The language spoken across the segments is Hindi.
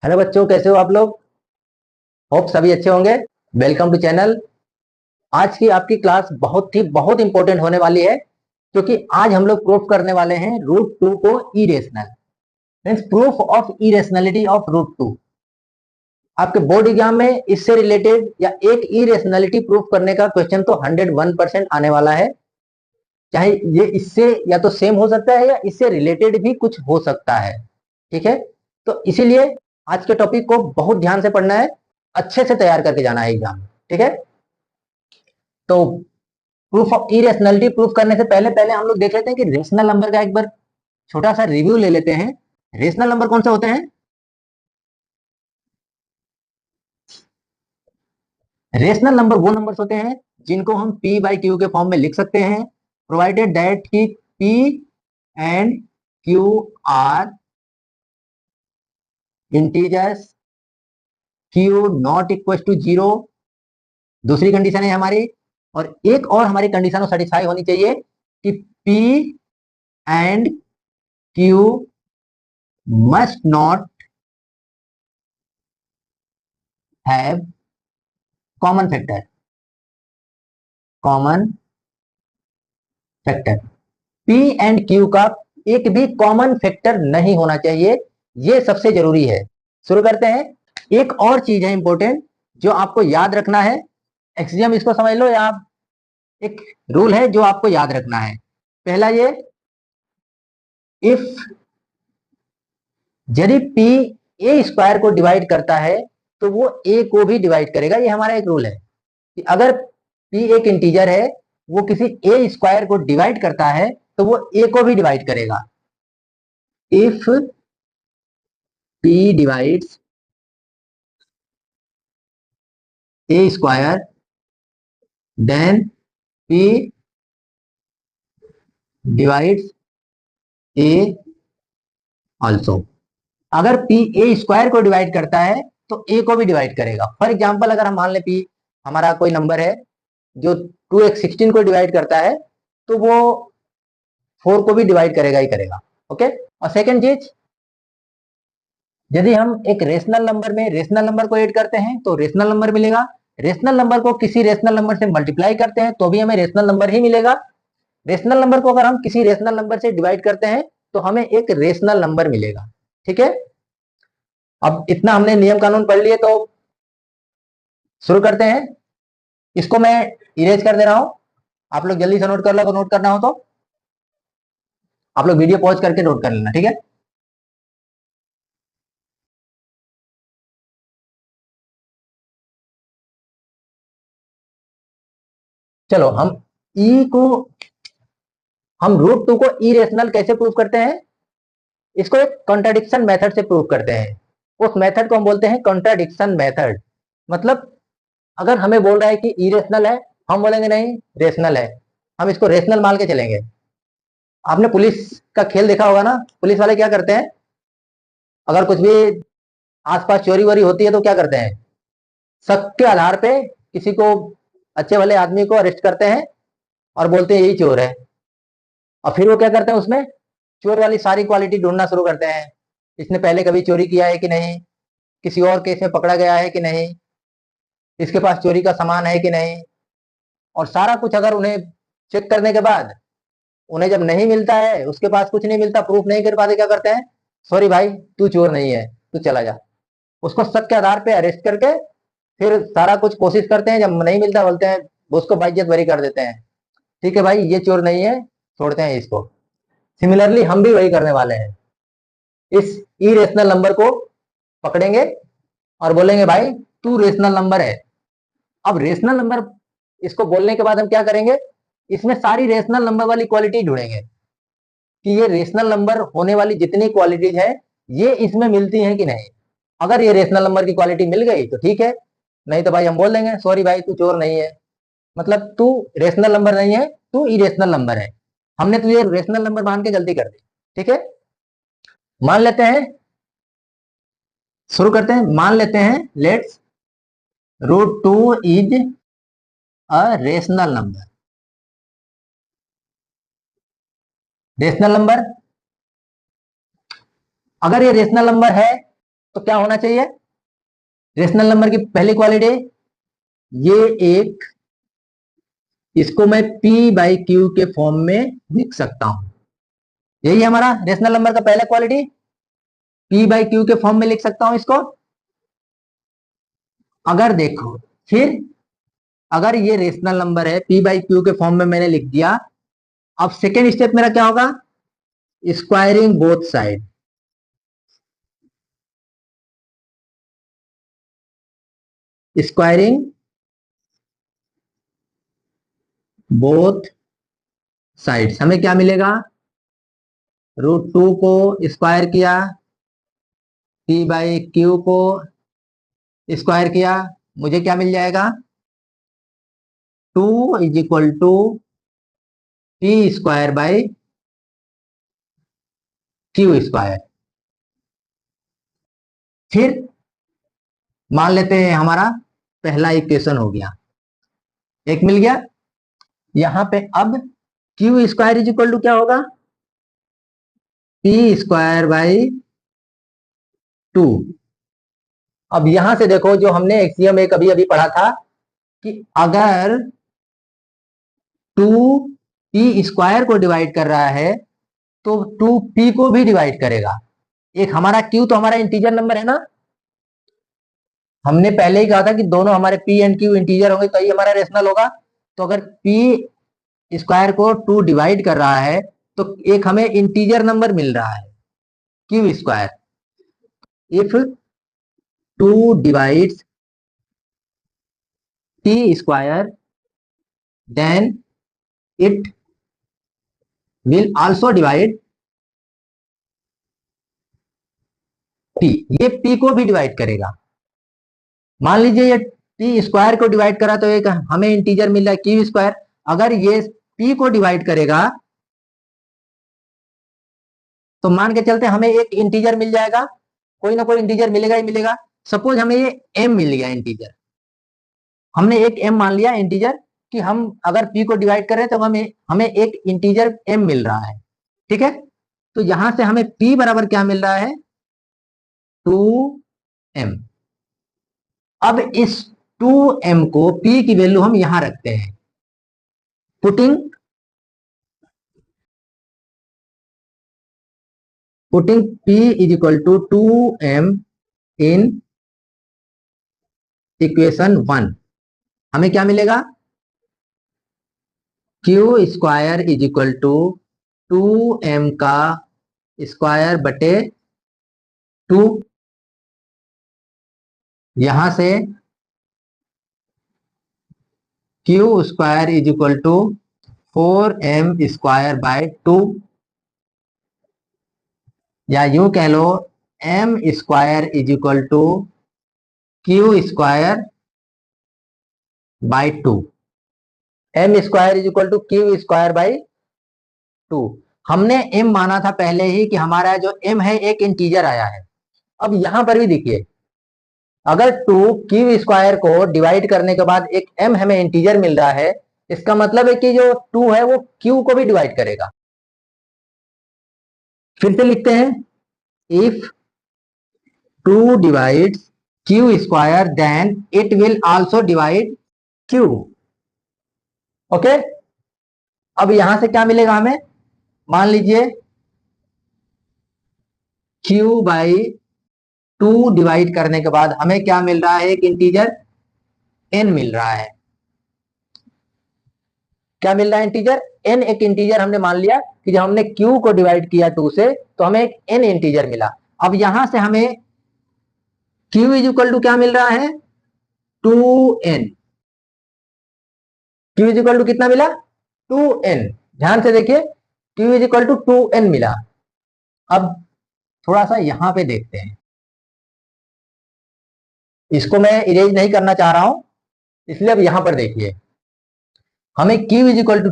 हेलो बच्चों, कैसे हो आप लोग? होप सभी अच्छे होंगे। Welcome to channel. आज की आपकी क्लास बहुत इंपॉर्टेंट होने वाली है, क्योंकि आज हम लोग प्रूफ करने वाले हैं रूट टू को irrational, means proof of irrationality of root two. आपके बोर्ड एग्जाम में इससे रिलेटेड या एक इरेशनलिटी प्रूफ करने का क्वेश्चन तो 101% आने वाला है। चाहे ये इससे या तो सेम हो सकता है या इससे रिलेटेड भी कुछ हो सकता है। ठीक है, तो इसीलिए आज के टॉपिक को बहुत ध्यान से पढ़ना है, अच्छे से तैयार करके जाना है एग्जाम में। ठीक है, तो प्रूफ ऑफ इरेशनलिटी प्रूफ करने से पहले पहले हम लोग देख लेते हैं कि रेशनल नंबर का एक बार छोटा सा रिव्यू ले लेते हैं। रेशनल नंबर कौन से होते हैं? रेशनल नंबर वो नंबर्स होते हैं जिनको हम p बाई क्यू के फॉर्म में लिख सकते हैं, प्रोवाइडेड दैट की p and q are integers, q not equal to zero, दूसरी कंडीशन है हमारी। और एक और हमारी कंडीशन सेटिस्फाई होनी चाहिए कि p and q must not have common factor. Common factor p and q का एक भी कॉमन फैक्टर नहीं होना चाहिए, ये सबसे जरूरी है। शुरू करते हैं। एक और चीज है इंपॉर्टेंट जो आपको याद रखना है, एक्सियम इसको समझ लो, या आप एक रूल है जो आपको याद रखना है। पहला ये, इफ यदि p a स्क्वायर को डिवाइड करता है तो वो a को भी डिवाइड करेगा। ये हमारा एक रूल है कि अगर p एक इंटीजर है, वो किसी a स्क्वायर को डिवाइड करता है तो वो a को भी डिवाइड करेगा। If p divides a square then p divides a also. अगर p a स्क्वायर को डिवाइड करता है तो a को भी डिवाइड करेगा। फॉर एग्जाम्पल, अगर हम मान लें p हमारा कोई नंबर है जो 2x16 को डिवाइड करता है, तो वो 4 को भी डिवाइड करेगा ही करेगा। ओके। और सेकेंड चीज, यदि हम एक रेशनल नंबर में रेशनल नंबर को ऐड करते हैं तो रेशनल नंबर मिलेगा। रेशनल नंबर को किसी रेशनल नंबर से मल्टीप्लाई करते हैं तो भी हमें रेशनल नंबर ही मिलेगा। रेशनल नंबर को अगर हम किसी रेशनल नंबर से डिवाइड करते हैं तो हमें एक रेशनल नंबर मिलेगा। ठीक है, अब इतना हमने नियम कानून पढ़ लिए, तो शुरू करते हैं। इसको मैं इरेज कर दे रहा हूं, आप लोग जल्दी से नोट कर लो। नोट करना हो तो आप लोग वीडियो पॉज करके नोट कर लेना। ठीक है, चलो हम रूट टू को इरेशनल कैसे प्रूव करते हैं? इसको एक कॉन्ट्राडिक्शन मेथड से प्रूव करते हैं। उस मेथड को हम बोलते हैं कॉन्ट्राडिक्शन मेथड। मतलब अगर हमें बोल रहा है कि इरेशनल है, हम बोलेंगे नहीं रेशनल है, हम इसको रेशनल मान के चलेंगे। आपने पुलिस का खेल देखा होगा ना, पुलिस वाले क्या करते हैं, अगर कुछ भी आसपास चोरी वोरी होती है तो क्या करते हैं, शक के आधार पे किसी को, अच्छे वाले आदमी को अरेस्ट करते हैं और बोलते हैं यही चोर है। और फिर वो क्या करते हैं, उसमें चोर वाली सारी क्वालिटी ढूंढना शुरू करते हैं। इसने पहले कभी चोरी किया है कि नहीं, किसी और केस में पकड़ा गया है कि नहीं, इसके पास चोरी का सामान है कि नहीं। और सारा कुछ अगर उन्हें चेक करने के बाद उन्हें जब नहीं मिलता है, उसके पास कुछ नहीं मिलता, प्रूफ नहीं कर पाते, क्या करते हैं, सॉरी भाई तू चोर नहीं है, तू चला जा। उसको शक के आधार पे अरेस्ट करके फिर सारा कुछ कोशिश करते हैं, जब नहीं मिलता बोलते हैं, उसको बाइज्जत बरी कर देते हैं। ठीक है भाई, ये चोर नहीं है, छोड़ते हैं इसको। सिमिलरली हम भी वही करने वाले हैं। इस इरेशनल नंबर को पकड़ेंगे और बोलेंगे भाई तू रेशनल नंबर है। अब रेशनल नंबर इसको बोलने के बाद हम क्या करेंगे, इसमें सारी रेशनल नंबर वाली क्वालिटी ढूंढेंगे कि ये रेशनल नंबर होने वाली जितनी क्वालिटीज है ये इसमें मिलती हैं कि नहीं। अगर ये रेशनल नंबर की क्वालिटी मिल गई तो ठीक है, नहीं तो भाई हम बोल देंगे सॉरी भाई तू चोर नहीं है, मतलब तू रेशनल नंबर नहीं है, तू इरेशनल नंबर है। हमने तुझे रेशनल नंबर मान के गलती कर दी। ठीक है, मान लेते हैं, शुरू करते हैं। मान लेते हैं let's root two is a rational number. Rational number, अगर ये रेशनल नंबर है तो क्या होना चाहिए? रेशनल नंबर की पहली क्वालिटी, ये एक, इसको मैं P बाई क्यू के फॉर्म में लिख सकता हूं। यही है हमारा रेशनल नंबर का पहला क्वालिटी, P बाई क्यू के फॉर्म में लिख सकता हूं इसको। अगर देखो, फिर अगर ये रेशनल नंबर है, P बाई क्यू के फॉर्म में मैंने लिख दिया, अब सेकेंड स्टेप मेरा क्या होगा? Squaring both side. Squaring both sides, हमें क्या मिलेगा? √2 को स्क्वायर किया, P बाई क्यू को स्क्वायर किया, मुझे क्या मिल जाएगा? 2 is equal to P square by Q square. फिर मान लेते हैं हमारा पहला इक्वेशन हो गया, एक मिल गया। यहां पे अब Q square is equal to क्या होगा? P square by 2। अब यहां से देखो, जो हमने एक्सियम एक अभी अभी पढ़ा था कि अगर 2 P स्क्वायर को डिवाइड कर रहा है तो 2P को भी डिवाइड करेगा। एक हमारा Q तो हमारा इंटीजर नंबर है ना, हमने पहले ही कहा था कि दोनों हमारे P एंड Q इंटीजर होंगे तो ही हमारा रेशनल होगा। तो अगर P स्क्वायर को 2 डिवाइड कर रहा है तो एक हमें इंटीजर नंबर मिल रहा है Q square. If 2 divides P square then it will also divide P। ये P को भी डिवाइड करेगा। मान लीजिए ये P स्क्वायर को डिवाइड करा तो एक हमें इंटीजर मिल रहा है Q स्क्वायर। अगर ये P को डिवाइड करेगा तो मान के चलते हमें एक इंटीजर मिल जाएगा, कोई ना कोई इंटीजर मिलेगा ही मिलेगा। सपोज हमें ये m मिल गया इंटीजर, हमने एक m मान लिया इंटीजर कि हम अगर p को डिवाइड करें तो हमें हमें एक इंटीजर m मिल रहा है, ठीक है। तो यहां से हमें p बराबर क्या मिल रहा है? 2m। अब इस 2m को p की वैल्यू हम यहां रखते हैं, putting p is equal to 2m in equation 1, हमें क्या मिलेगा? Q square is equal to 2m का स्क्वायर बटे 2। यहां से Q square is equal to 4m square by 2, या यूं कह लो m square is equal to Q square by 2। m square is equal to Q square by 2। हमने m माना था पहले ही कि हमारा जो m है एक इंटीजर आया है। अब यहां पर भी देखिए, अगर 2 क्यू स्क्वायर को डिवाइड करने के बाद एक m हमें इंटीजर मिल रहा है, इसका मतलब है कि जो 2 है वो q को भी डिवाइड करेगा। फिर से लिखते हैं, if 2 divides Q square then it will also divide q। Okay, अब यहां से क्या मिलेगा हमें? मान लीजिए q बाई 2 डिवाइड करने के बाद हमें क्या मिल रहा है? एक इंटीजर n मिल रहा है। क्या मिल रहा है? Integer n। एक इंटीजर हमने मान लिया कि जब हमने q को डिवाइड किया 2 से तो हमें एक n इंटीजर मिला। अब यहां से हमें q इज इक्वल टू क्या मिल रहा है? 2n। q is equal to कितना मिला? 2n। ध्यान से देखिए, q is equal to 2n मिला। अब थोड़ा सा यहां पे देखते हैं, इसको मैं इरेज नहीं करना चाह रहा हूं, इसलिए अब यहां पर देखिए, हमें q इज इक्वल टू,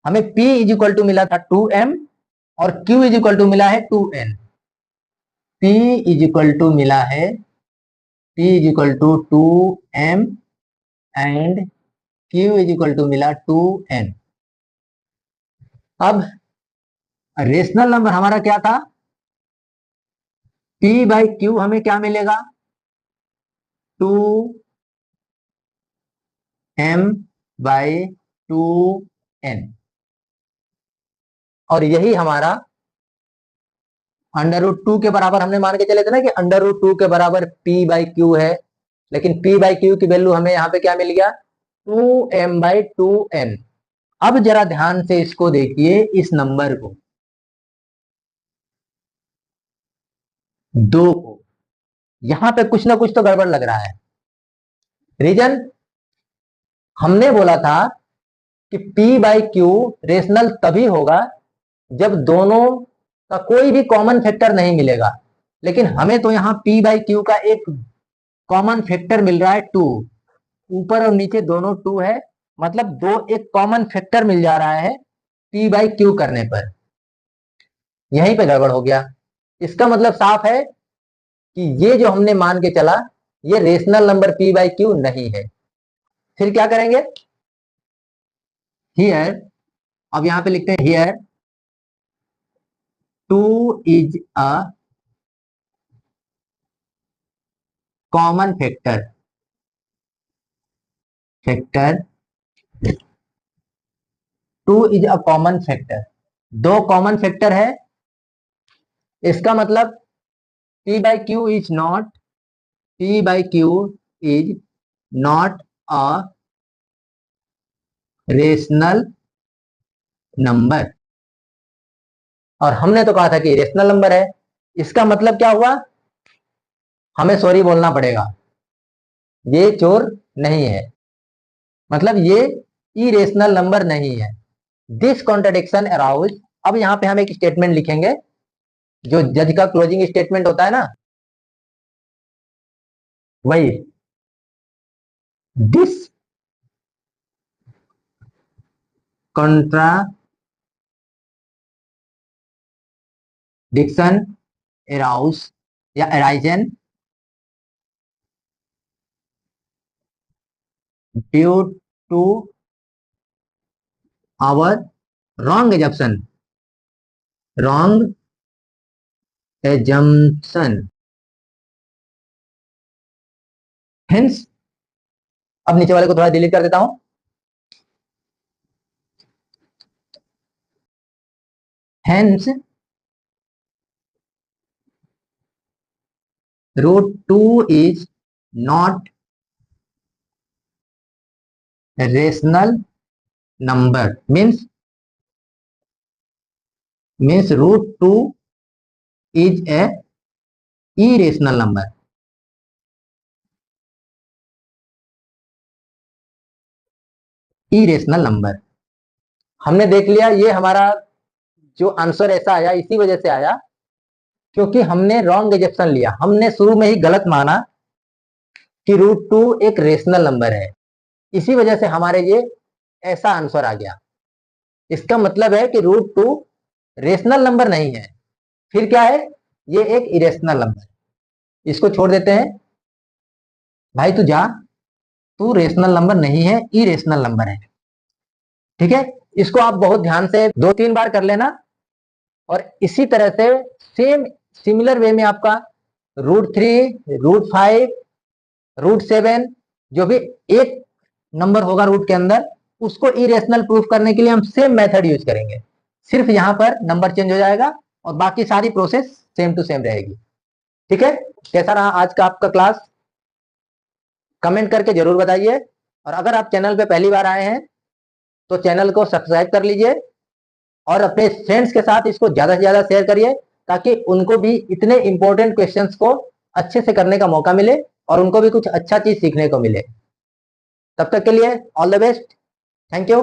हमें p इज इक्वल टू मिला था 2m और q इज इक्वल टू मिला है 2n। p is equal to मिला है, p is equal to 2m and q is equal to मिला 2n। अब रेशनल नंबर हमारा क्या था? P बाई क्यू हमें क्या मिलेगा, 2m/2n, और यही हमारा √2 के बराबर हमने मान के चले थे ना कि √2 के बराबर P बाई क्यू है, लेकिन P बाई क्यू की वैल्यू हमें यहाँ पे क्या मिल गया, 2m/2n। अब जरा ध्यान से इसको देखिए, इस नंबर को, 2 को, यहां पे कुछ ना कुछ तो गड़बड़ लग रहा है। रीजन, हमने बोला था कि P बाई क्यू रेशनल तभी होगा जब दोनों का कोई भी कॉमन फैक्टर नहीं मिलेगा, लेकिन हमें तो यहाँ P बाई क्यू का एक कॉमन फैक्टर मिल रहा है 2, ऊपर और नीचे दोनों 2 है, मतलब दो एक कॉमन फैक्टर मिल जा रहा है P बाई क्यू करने पर। यहीं पे गड़बड़ हो गया। इसका मतलब साफ है कि ये जो हमने मान के चला, ये rational number P by Q नहीं है। फिर क्या करेंगे, हियर, अब यहां पे लिखते हैं here 2 is a common factor, 2 is a common factor, दो कॉमन फैक्टर है। इसका मतलब P by Q is not, P by Q is not a rational number, और हमने तो कहा था कि रेशनल नंबर है। इसका मतलब क्या हुआ, हमें सॉरी बोलना पड़ेगा, ये चोर नहीं है, मतलब ये इरेशनल नंबर नहीं है। दिस कॉन्ट्रडिक्शन अराउज, अब यहां पे हम एक स्टेटमेंट लिखेंगे, जो जज का क्लोजिंग स्टेटमेंट होता है ना, वही, दिस कॉन्ट्राडिक्शन अराउज या arisen due to our wrong assumption, wrong assumption, hence, अब नीचे वाले को थोड़ा डिलीट कर देता हूं, hence √2 is not rational number, means √2 is a irrational number, irrational number। हमने देख लिया, ये हमारा जो आंसर ऐसा आया इसी वजह से आया क्योंकि हमने रॉन्ग एजम्पशन लिया, हमने शुरू में ही गलत माना कि √2 एक रेशनल नंबर है, इसी वजह से हमारे ये ऐसा आंसर आ गया। इसका मतलब है कि √2 रेशनल नंबर नहीं है, फिर क्या है, ये एक इरेशनल नंबर। इसको छोड़ देते हैं, भाई तू जा, तू रेशनल नंबर नहीं है, इरेशनल नंबर है। ठीक है, इसको आप बहुत ध्यान से 2-3 बार कर लेना, और इसी तरह से सेम सिमिलर वे में आपका √3, √5, √7, जो भी एक नंबर होगा रूट के अंदर, उसको इरेशनल प्रूफ करने के लिए हम सेम मेथड यूज करेंगे, सिर्फ यहां पर नंबर चेंज हो जाएगा और बाकी सारी प्रोसेस सेम टू सेम रहेगी। ठीक है, कैसा रहा आज का आपका क्लास, कमेंट करके जरूर बताइए, और अगर आप चैनल पे पहली बार आए हैं तो चैनल को सब्सक्राइब कर लीजिए, और अपने फ्रेंड्स के साथ इसको ज्यादा से ज्यादा शेयर करिए, ताकि उनको भी इतने इंपॉर्टेंट क्वेश्चंस को अच्छे से करने का मौका मिले और उनको भी कुछ अच्छा चीज सीखने को मिले। तब तक के लिए all the best, thank you.